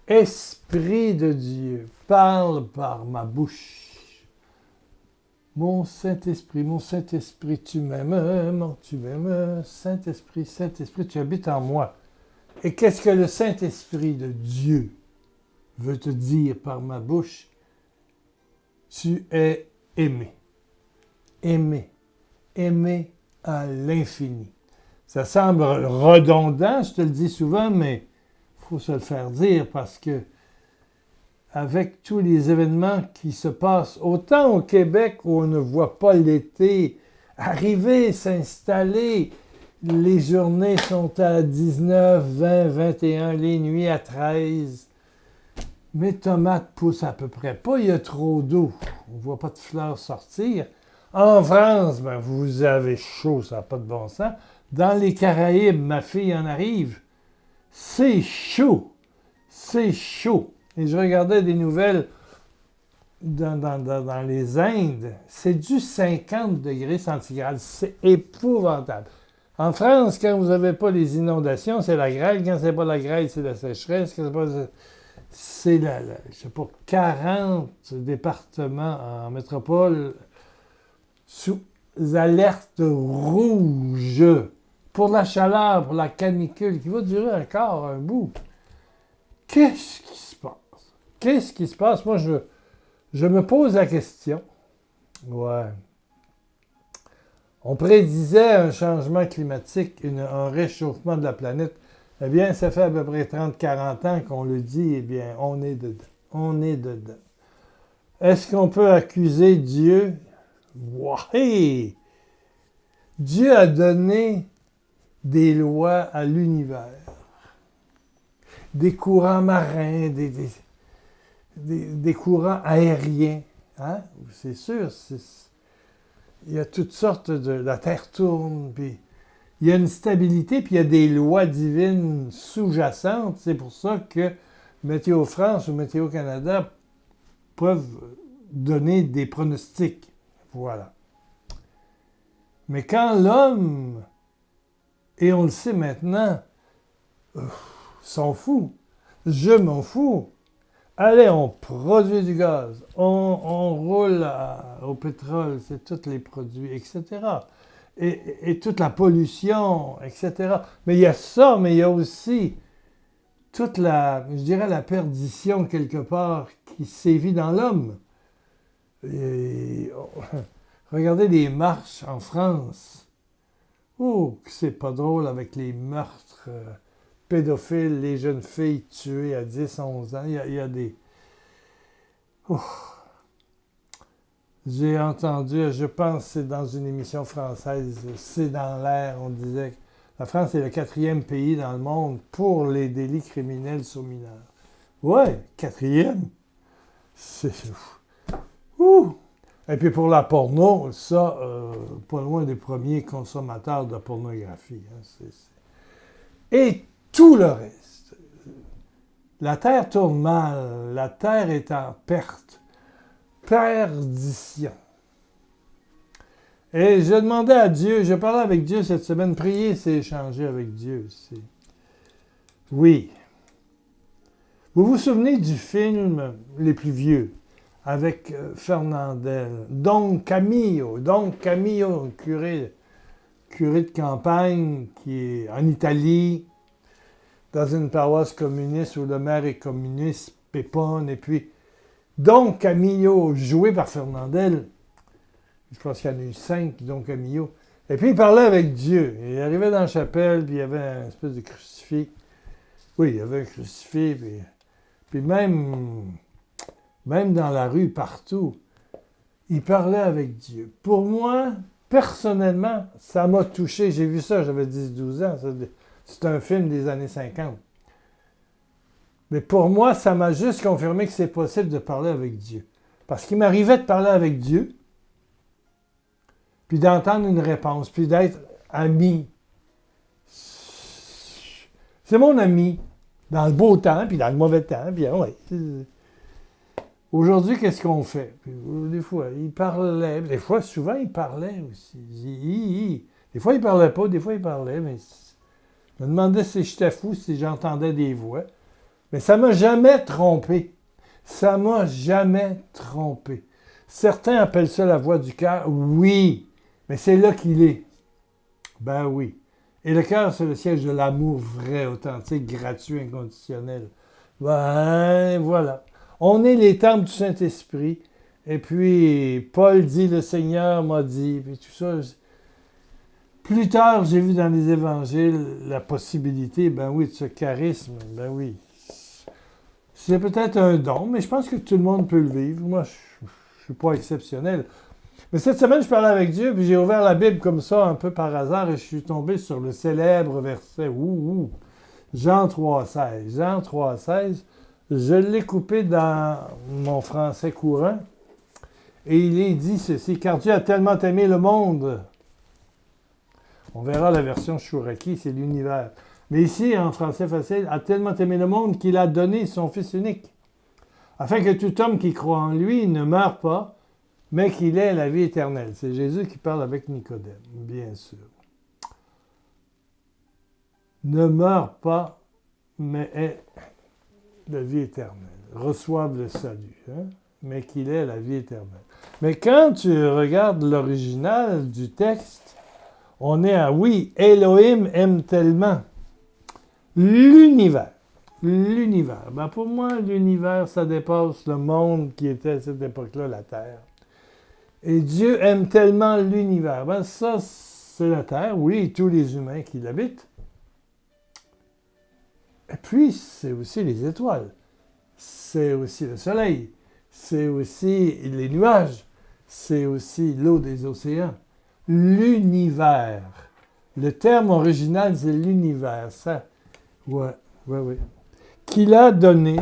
Esprit de Dieu, parle par ma bouche. Mon Saint-Esprit, tu m'aimes, Saint-Esprit, Saint-Esprit, tu habites en moi. Et qu'est-ce que le Saint-Esprit de Dieu veut te dire par ma bouche? Tu es aimé. Aimé. Aimé à l'infini. Ça semble redondant, je te le dis souvent, mais il faut se le faire dire parce que avec tous les événements qui se passent, autant au Québec où on ne voit pas l'été arriver, s'installer, les journées sont à 19, 20, 21, les nuits à 13. Mes tomates poussent à peu près pas, il y a trop d'eau. On ne voit pas de fleurs sortir. En France, ben, vous avez chaud, ça n'a pas de bon sens. Dans les Caraïbes, ma fille en arrive. C'est chaud. C'est chaud. Et je regardais des nouvelles dans les Indes. C'est du 50 degrés centigrades. C'est épouvantable. En France, quand vous n'avez pas les inondations, c'est la grêle. Quand c'est pas la grêle, c'est la sécheresse. C'est je sais pas, 40 départements en métropole sous alerte rouge pour la chaleur, pour la canicule qui va durer encore un bout. Qu'est-ce qui se passe? Qu'est-ce qui se passe? Moi, je me pose la question. Ouais. On prédisait un changement climatique, un réchauffement de la planète. Eh bien, ça fait à peu près 30-40 ans qu'on le dit. Eh bien, on est dedans. On est dedans. Est-ce qu'on peut accuser Dieu? Ouais. Dieu a donné des lois à l'univers. Des courants marins, des courants aériens. Hein? C'est sûr, il y a toutes sortes la Terre tourne, puis il y a une stabilité, puis il y a des lois divines sous-jacentes. C'est pour ça que Météo France ou Météo Canada peuvent donner des pronostics. Voilà. Mais quand l'homme, et on le sait maintenant, s'en fout, je m'en fous. Allez, on produit du gaz, on roule au pétrole, c'est tous les produits, etc. Et toute la pollution, etc. Mais il y a ça, mais il y a aussi toute la perdition quelque part qui sévit dans l'homme. Regardez les marches en France. Oh, c'est pas drôle avec les meurtres pédophiles, les jeunes filles tuées à 10, 11 ans. Il y a des... Oh. J'ai entendu, je pense que c'est dans une émission française, C'est dans l'air, on disait que la France est le 4e pays dans le monde pour les délits criminels sur mineurs. Ouais, 4e. C'est... Ouh! Et puis pour la porno, ça, pas loin des premiers consommateurs de pornographie. Hein, Et tout le reste. La Terre tourne mal, la Terre est en perte, perdition. Et je demandais à Dieu, je parlais avec Dieu cette semaine, prier, c'est échanger avec Dieu. Oui. Vous vous souvenez du film Les plus vieux? Avec Fernandel, Don Camillo, curé de campagne qui est en Italie, dans une paroisse communiste où le maire est communiste, Pépone, et puis Don Camillo, joué par Fernandel, je pense qu'il y en a eu 5, Don Camillo, et puis il parlait avec Dieu. Il arrivait dans la chapelle, puis il y avait une espèce de crucifix. Oui, il y avait un crucifix, puis même dans la rue, partout, il parlait avec Dieu. Pour moi, personnellement, ça m'a touché. J'ai vu ça, j'avais 10-12 ans. C'est un film des années 50. Mais pour moi, ça m'a juste confirmé que c'est possible de parler avec Dieu. Parce qu'il m'arrivait de parler avec Dieu, puis d'entendre une réponse, puis d'être ami. C'est mon ami, dans le beau temps, puis dans le mauvais temps, puis ouais. Aujourd'hui, qu'est-ce qu'on fait? Puis, des fois, il parlait. Des fois, souvent, il parlait aussi. Des fois, il parlait pas, des fois, il parlait, mais je me demandais si j'étais fou, si j'entendais des voix. Mais ça ne m'a jamais trompé. Ça ne m'a jamais trompé. Certains appellent ça la voix du cœur. Oui, mais c'est là qu'il est. Ben oui. Et le cœur, c'est le siège de l'amour vrai, authentique, gratuit, inconditionnel. Ben voilà. On est les temples du Saint-Esprit. Et puis, Paul dit, le Seigneur m'a dit, puis tout ça. Plus tard, j'ai vu dans les évangiles la possibilité, ben oui, de ce charisme. Ben oui. C'est peut-être un don, mais je pense que tout le monde peut le vivre. Moi, je ne suis pas exceptionnel. Mais cette semaine, je parlais avec Dieu, puis j'ai ouvert la Bible comme ça, un peu par hasard, et je suis tombé sur le célèbre verset. Jean 3,16. Jean 3,16. Je l'ai coupé dans mon français courant. Et il est dit ceci, car Dieu a tellement aimé le monde. On verra la version Chouraki, c'est l'univers. Mais ici, en français facile, a tellement aimé le monde qu'il a donné son Fils unique, afin que tout homme qui croit en lui ne meure pas, mais qu'il ait la vie éternelle. C'est Jésus qui parle avec Nicodème, bien sûr. Ne meure pas, mais ait la vie éternelle. Reçoive le salut, mais qu'il ait la vie éternelle. Mais quand tu regardes l'original du texte, on est à oui, Elohim aime tellement. L'univers. L'univers. Ben pour moi, l'univers, ça dépasse le monde qui était à cette époque-là, la Terre. Et Dieu aime tellement l'univers. Ben ça, c'est la Terre, oui, et tous les humains qui l'habitent. Et puis, c'est aussi les étoiles. C'est aussi le soleil. C'est aussi les nuages. C'est aussi l'eau des océans. L'univers. Le terme original, c'est l'univers. Ça, ouais. Qu'il a donné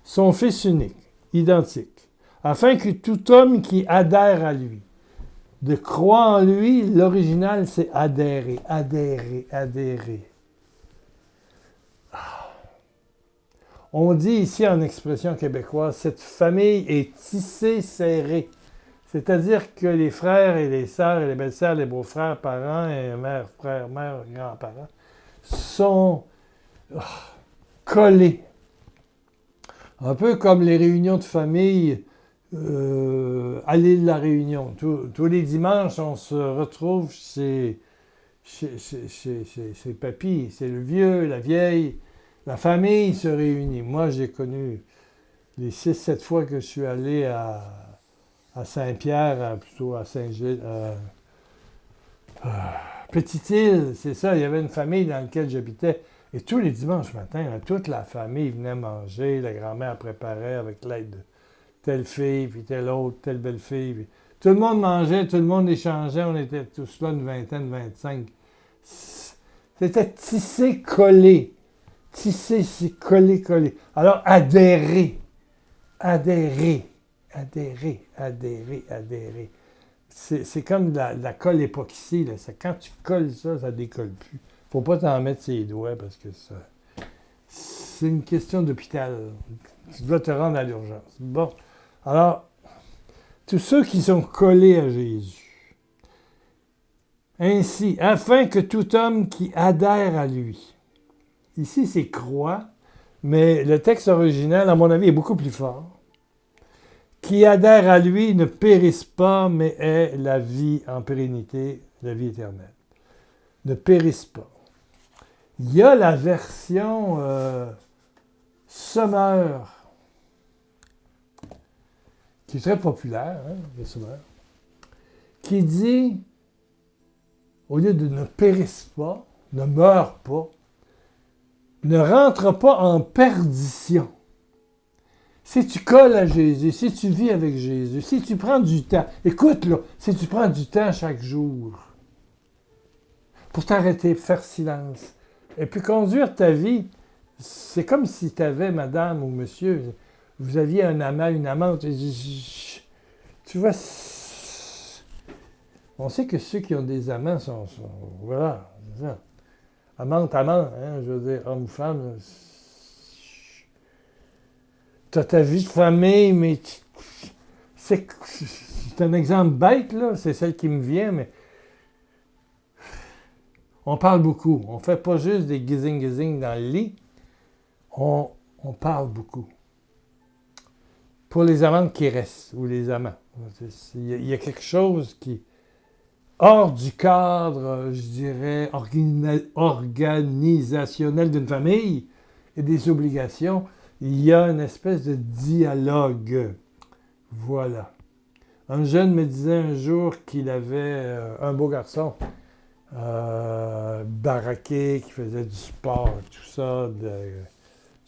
son Fils unique, identique, afin que tout homme qui adhère à lui, de croire en lui, l'original, c'est adhérer. On dit ici en expression québécoise, cette famille est tissée serrée. C'est-à-dire que les frères et les sœurs et les belles-sœurs, les beaux-frères, parents et mères, frères, mères, grands-parents sont collés. Un peu comme les réunions de famille à l'île de la Réunion. Tous les dimanches, on se retrouve chez papy. C'est le vieux, la vieille. La famille se réunit. Moi, j'ai connu les 6-7 fois que je suis allé à Saint-Pierre, plutôt à Saint-Gilles, Petite-Île, c'est ça, il y avait une famille dans laquelle j'habitais. Et tous les dimanches matin, toute la famille venait manger, la grand-mère préparait avec l'aide de telle fille, puis telle autre, telle belle-fille. Puis tout le monde mangeait, tout le monde échangeait, on était tous là, une vingtaine, 25. C'était tissé, collé. Tissé, c'est collé. Alors, adhérer. C'est comme de la colle époxy. Là. Quand tu colles ça, ça ne décolle plus. Faut pas t'en mettre ses doigts parce que ça, c'est une question d'hôpital. Tu dois te rendre à l'urgence. Bon. Alors, tous ceux qui sont collés à Jésus. Ainsi, afin que tout homme qui adhère à lui. Ici, c'est croix, mais le texte original, à mon avis, est beaucoup plus fort. Qui adhère à lui ne périsse pas, mais ait la vie en pérennité, la vie éternelle. Ne périsse pas. Il y a la version Sommeur, qui est très populaire, le Sommeur, qui dit, au lieu de ne périsse pas, ne meurt pas, ne rentre pas en perdition. Si tu colles à Jésus, si tu vis avec Jésus, si tu prends du temps, écoute là, si tu prends du temps chaque jour pour t'arrêter, faire silence, et puis conduire ta vie, c'est comme si tu avais, madame ou monsieur, vous aviez un amant, une amante, tu vois, on sait que ceux qui ont des amants sont voilà, c'est ça. Amante, je veux dire, homme ou femme, tu as ta vie de famille, mais c'est un exemple bête, là, c'est celle qui me vient, mais on parle beaucoup. On ne fait pas juste des gizing dans le lit. on parle beaucoup. Pour les amantes qui restent, ou les amants. Il y a quelque chose qui, hors du cadre, je dirais, organisationnel d'une famille et des obligations, il y a une espèce de dialogue. Voilà. Un jeune me disait un jour qu'il avait un beau garçon, baraqué, qui faisait du sport, tout ça,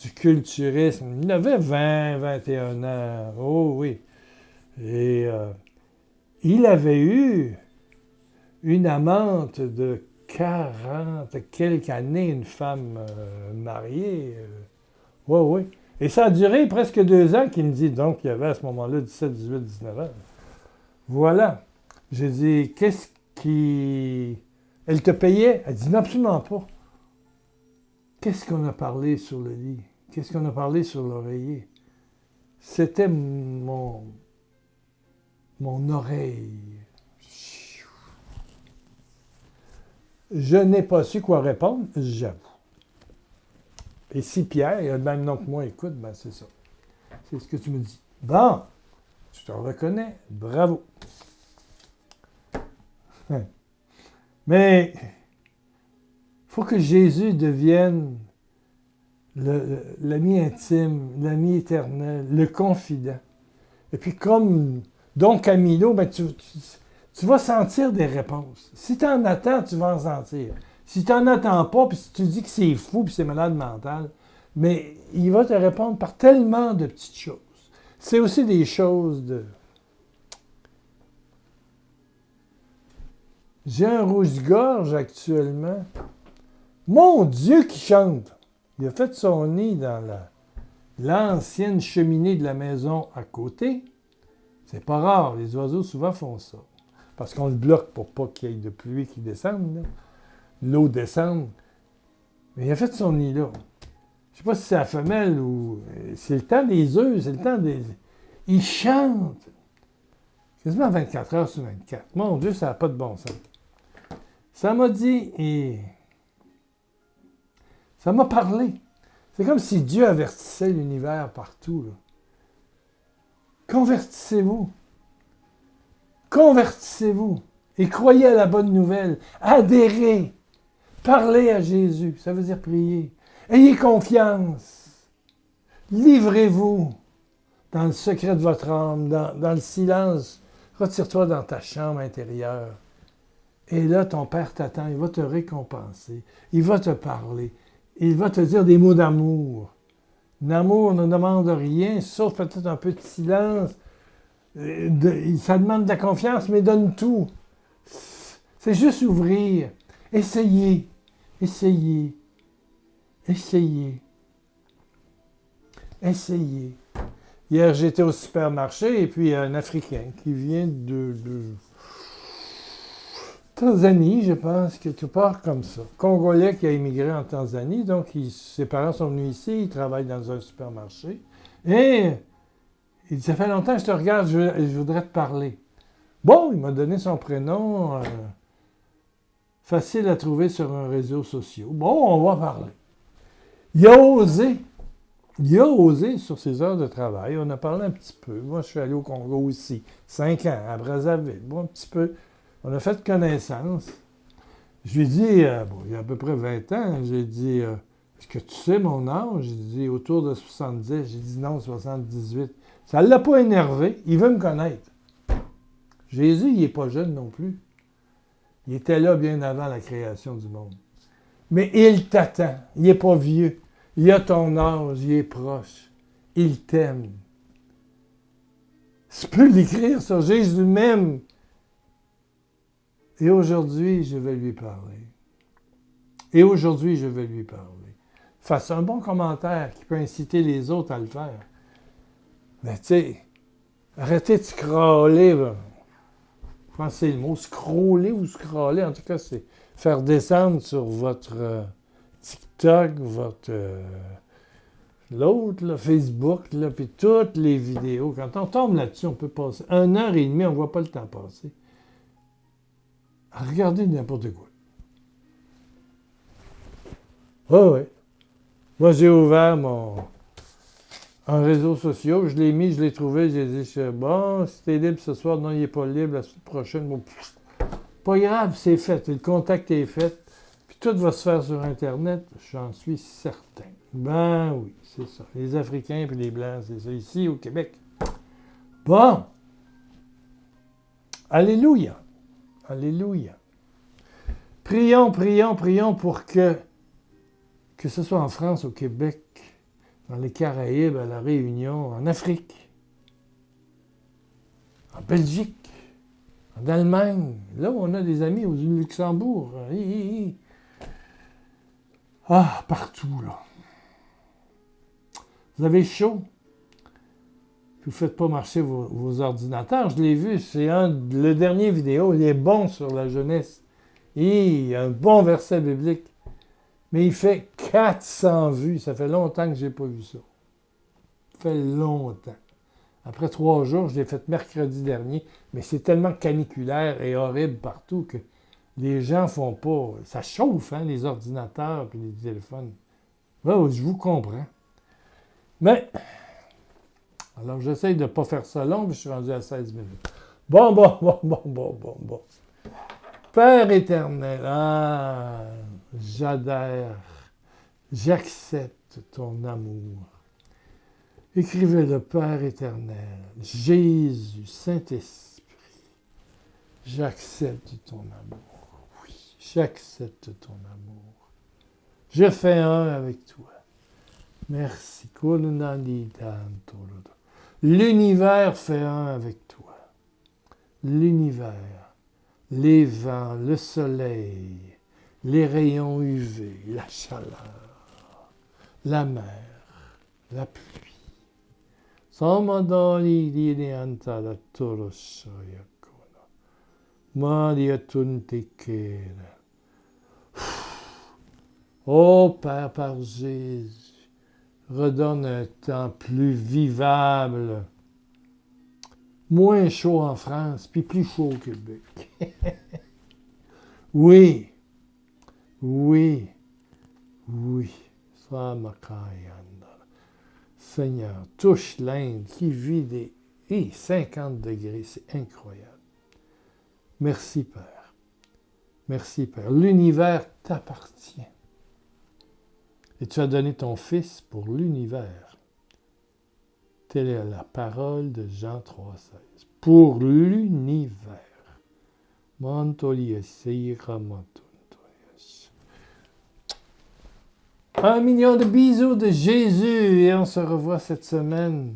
du culturisme. Il avait 20, 21 ans. Oh oui. Et il avait eu une amante de 40 quelques années, une femme mariée. Oui, oui. Et ça a duré presque 2 ans, qu'il me dit. Donc, il y avait à ce moment-là 17, 18, 19 ans. Voilà. J'ai dit, qu'est-ce qui... Elle te payait? Elle dit, non, absolument pas. Qu'est-ce qu'on a parlé sur le lit? Qu'est-ce qu'on a parlé sur l'oreiller? C'était mon oreille. Je n'ai pas su quoi répondre, j'avoue. Et si Pierre, il a le même nom que moi, écoute, ben c'est ça. C'est ce que tu me dis. Bon, tu te reconnais, bravo. Mais il faut que Jésus devienne l'ami intime, l'ami éternel, le confident. Et puis comme Don Camilo, ben tu vas sentir des réponses. Si tu en attends, tu vas en sentir. Si tu n'en attends pas, puis si tu dis que c'est fou, puis c'est malade mental, mais il va te répondre par tellement de petites choses. C'est aussi des choses de... J'ai un rouge-gorge actuellement. Mon Dieu qui chante! Il a fait son nid dans l'ancienne cheminée de la maison à côté. C'est pas rare, les oiseaux souvent font ça. Parce qu'on le bloque pour pas qu'il y ait de pluie qui descende, là. L'eau descende. Mais il a fait son nid là. Je sais pas si c'est la femelle ou... C'est le temps des œufs, c'est le temps des... Il chante. Quasiment 24 heures sur 24. Mon Dieu, ça n'a pas de bon sens. Ça m'a dit et... Ça m'a parlé. C'est comme si Dieu avertissait l'univers partout, là. Convertissez-vous. Convertissez-vous. Et croyez à la bonne nouvelle. Adhérez. Parlez à Jésus. Ça veut dire prier. Ayez confiance. Livrez-vous dans le secret de votre âme, dans le silence. Retire-toi dans ta chambre intérieure. Et là, ton Père t'attend. Il va te récompenser. Il va te parler. Il va te dire des mots d'amour. L'amour ne demande rien, sauf peut-être un peu de silence. Ça demande de la confiance, mais donne tout. C'est juste ouvrir. Essayez. Essayez. Essayez. Essayez. Hier, j'étais au supermarché et puis il y a un Africain qui vient de Tanzanie, je pense, quelque part comme ça. Congolais qui a immigré en Tanzanie, donc ses parents sont venus ici, ils travaillent dans un supermarché. Et il dit, ça fait longtemps que je te regarde, je voudrais te parler. Bon, il m'a donné son prénom, facile à trouver sur un réseau social. Bon, on va parler. Il a osé sur ses heures de travail. On a parlé un petit peu. Moi, je suis allé au Congo aussi, 5 ans, à Brazzaville. Bon, un petit peu. On a fait connaissance. Je lui ai dit, il y a à peu près 20 ans, j'ai dit, est-ce que tu sais mon âge? J'ai dit, autour de 70. J'ai dit, non, 78. Ça ne l'a pas énervé. Il veut me connaître. Jésus, il n'est pas jeune non plus. Il était là bien avant la création du monde. Mais il t'attend. Il n'est pas vieux. Il a ton âge. Il est proche. Il t'aime. Tu peux l'écrire sur Jésus même. Et aujourd'hui, je vais lui parler. Et aujourd'hui, je vais lui parler. Fasse un bon commentaire qui peut inciter les autres à le faire. Mais tu sais, arrêtez de scroller. Là. Je pense que c'est le mot scroller ou scroller. En tout cas, c'est faire descendre sur votre TikTok, votre... l'autre, là, Facebook, là, puis toutes les vidéos. Quand on tombe là-dessus, on peut passer 1h30, on ne voit pas le temps passer. Regardez n'importe quoi. Oui, oui. Moi, j'ai ouvert un réseau social, je l'ai mis, je l'ai trouvé, j'ai dit, bon, si t'es libre ce soir, non, il n'est pas libre, la semaine prochaine, bon, pas grave, c'est fait, le contact est fait, puis tout va se faire sur Internet, j'en suis certain. Ben oui, c'est ça. Les Africains puis les Blancs, c'est ça, ici au Québec. Bon, alléluia, alléluia. Prions, prions, prions pour que ce soit en France, au Québec, dans les Caraïbes, à La Réunion, en Afrique, en Belgique, en Allemagne. Là, on a des amis au Luxembourg. Ah, partout, là. Vous avez chaud? Puis vous ne faites pas marcher vos ordinateurs. Je l'ai vu, c'est le dernier vidéo. Il est bon sur la jeunesse. Il y a un bon verset biblique. Mais il fait 400 vues. Ça fait longtemps que je n'ai pas vu ça. Ça fait longtemps. Après 3 jours, je l'ai fait mercredi dernier. Mais c'est tellement caniculaire et horrible partout que les gens font pas... Ça chauffe, hein, les ordinateurs et les téléphones. Ouais, je vous comprends. Mais... Alors, j'essaye de ne pas faire ça long, puis je suis rendu à 16 minutes. Bon. Père éternel, j'adhère, j'accepte ton amour. Écrivez-le, Père éternel, Jésus, Saint-Esprit, j'accepte ton amour. Oui, j'accepte ton amour. Je fais un avec toi. Merci. L'univers fait un avec toi. L'univers, les vents, le soleil, les rayons UV, la chaleur, la mer, la pluie. Samadani dianta la torosoya kono. Maria tuntikere. Oh Père par Jésus, redonne un temps plus vivable, moins chaud en France, puis plus chaud au Québec. Oui. Seigneur, touche l'Inde qui vit des 50 degrés, c'est incroyable. Merci Père. Merci Père. L'univers t'appartient. Et tu as donné ton Fils pour l'univers. Telle est la parole de Jean 3,16. Pour l'univers. 1 million de bisous de Jésus et on se revoit cette semaine.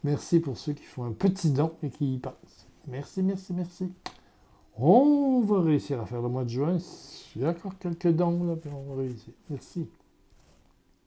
Merci pour ceux qui font un petit don et qui y pensent. Merci. On va réussir à faire le mois de juin. Il y a encore quelques dons là, puis on va réussir. Merci.